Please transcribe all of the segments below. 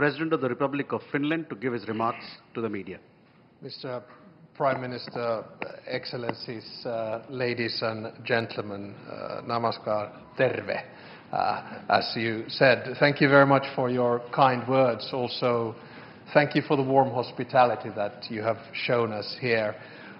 President of the Republic of Finland, to give his remarks to the media. Mr. Prime Minister, Excellencies, ladies and gentlemen, namaskar, terve, as you said. Thank you very much for your kind words. Also, thank you for the warm hospitality that you have shown us here.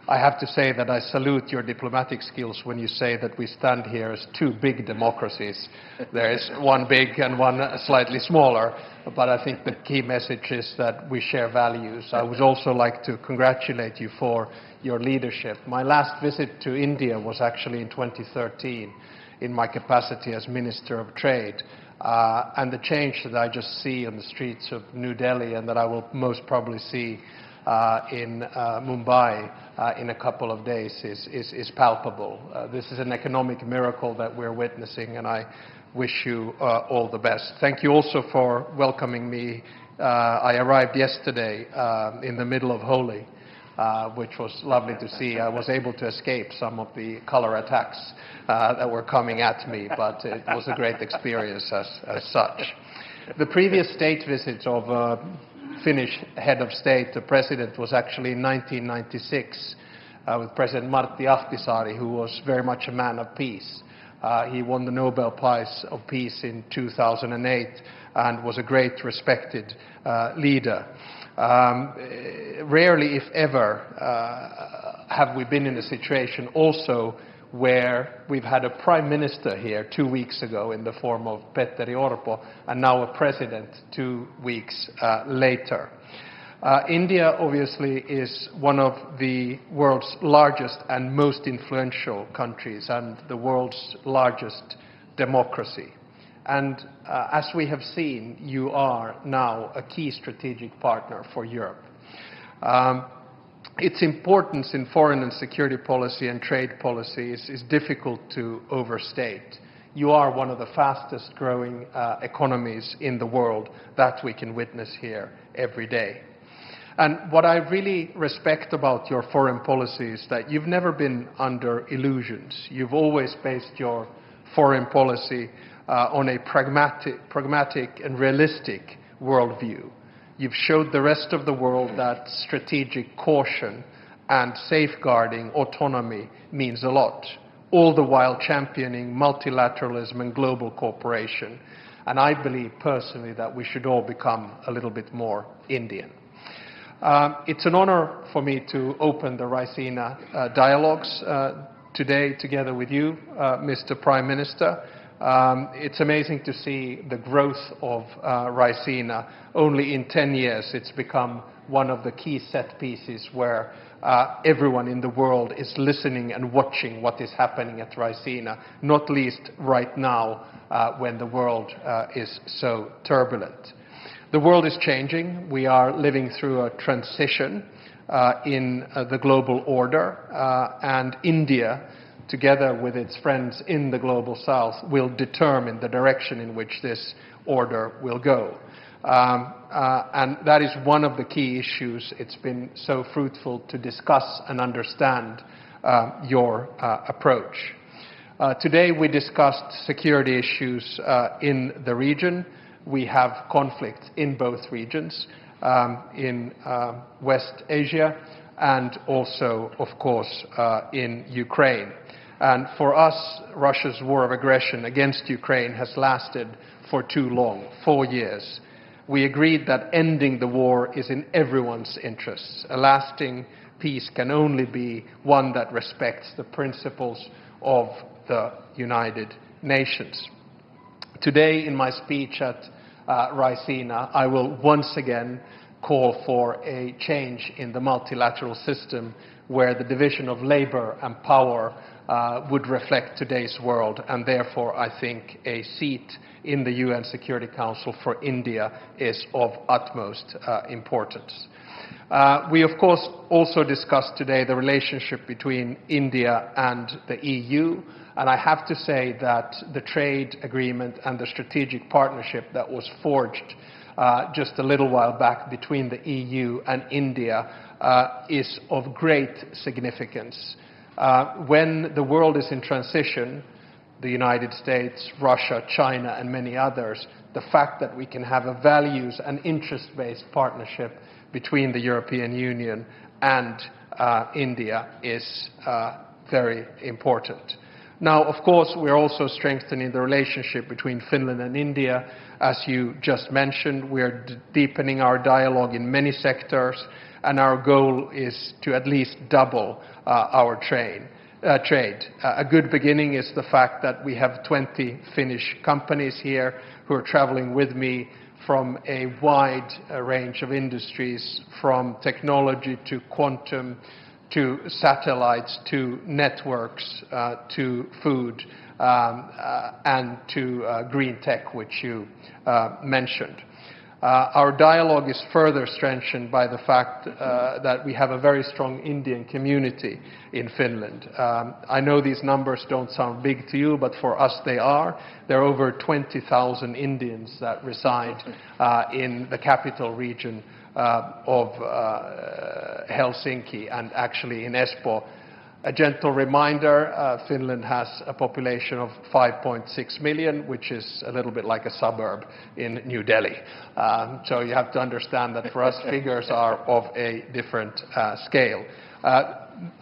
I have to say that I salute your diplomatic skills when you say that we stand here as two big democracies. There is one big and one slightly smaller, but I think the key message is that we share values. I would also like to congratulate you for your leadership. My last visit to India was actually in 2013 in my capacity as Minister of Trade. And the change that I just see on the streets of New Delhi and that I will most probably see in Mumbai in a couple of days is palpable. This is an economic miracle that we're witnessing, and I wish you all the best. Thank you also for welcoming me. I arrived yesterday in the middle of Holi, which was lovely to see. I was able to escape some of the color attacks that were coming at me, but it was a great experience as such. The previous state visit of Finnish head of state, the president, was actually in 1996 with President Martti Ahtisaari, who was very much a man of peace. He won the Nobel Prize of Peace in 2008 and was a great respected leader. Rarely, if ever, have we been in a situation also where we've had a prime minister here 2 weeks ago in the form of Petteri Orpo, and now a president 2 weeks later. India obviously is one of the world's largest and most influential countries and the world's largest democracy. And as we have seen, you are now a key strategic partner for Europe. Its importance in foreign and security policy and trade policies is difficult to overstate. You are one of the fastest growing economies in the world. That we can witness here every day. And what I really respect about your foreign policy is that you've never been under illusions. You've always based your foreign policy on a pragmatic and realistic worldview. You've showed the rest of the world that strategic caution and safeguarding autonomy means a lot, all the while championing multilateralism and global cooperation. And I believe personally that we should all become a little bit more Indian. It's an honor for me to open the Raisina dialogues today together with you, Mr. Prime Minister. It's amazing to see the growth of Raisina. Only in 10 years it's become one of the key set pieces where everyone in the world is listening and watching what is happening at Raisina, not least right now when the world is so turbulent. The world is changing. We are living through a transition in the global order, and India, together with its friends in the global south, will determine the direction in which this order will go. And that is one of the key issues. It's been so fruitful to discuss and understand your approach. Today we discussed security issues in the region. We have conflicts in both regions, in West Asia and also, of course, in Ukraine. And for us, Russia's war of aggression against Ukraine has lasted for too long, 4 years. We agreed that ending the war is in everyone's interests. A lasting peace can only be one that respects the principles of the United Nations. Today, in my speech at Raisina, I will once again call for a change in the multilateral system where the division of labor and power would reflect today's world, and therefore I think a seat in the UN Security Council for India is of utmost importance. We of course also discussed today the relationship between India and the EU, and I have to say that the trade agreement and the strategic partnership that was forged just a little while back between the EU and India is of great significance. When the world is in transition, the United States, Russia, China, and many others, the fact that we can have a values and interest-based partnership between the European Union and India is very important. Now, of course, we're also strengthening the relationship between Finland and India. As you just mentioned, we're deepening our dialogue in many sectors, and our goal is to at least double our trade. A good beginning is the fact that we have 20 Finnish companies here who are traveling with me from a wide range of industries, from technology to quantum, to satellites, to networks, to food, and to green tech, which you mentioned. Our dialogue is further strengthened by the fact that we have a very strong Indian community in Finland. I know these numbers don't sound big to you, but for us they are. There are over 20,000 Indians that reside in the capital region of Helsinki and actually in Espoo. A gentle reminder, Finland has a population of 5.6 million, which is a little bit like a suburb in New Delhi. So you have to understand that for us figures are of a different scale.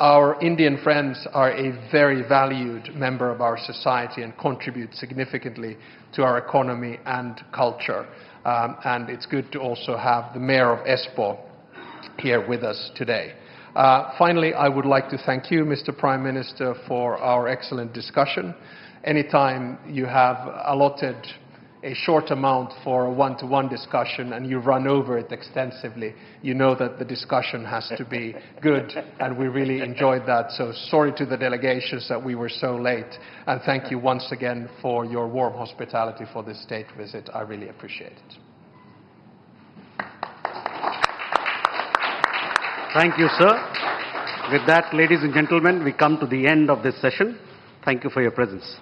Our Indian friends are a very valued member of our society and contribute significantly to our economy and culture. And it's good to also have the Mayor of Espoo here with us today. Finally, I would like to thank you, Mr. Prime Minister, for our excellent discussion. Anytime you have allotted a short amount for a one-to-one discussion and you run over it extensively, you know that the discussion has to be good, and we really enjoyed that. So sorry to the delegations that we were so late, and thank you once again for your warm hospitality for this state visit. I really appreciate it. Thank you, sir. With that, ladies and gentlemen, we come to the end of this session. Thank you for your presence.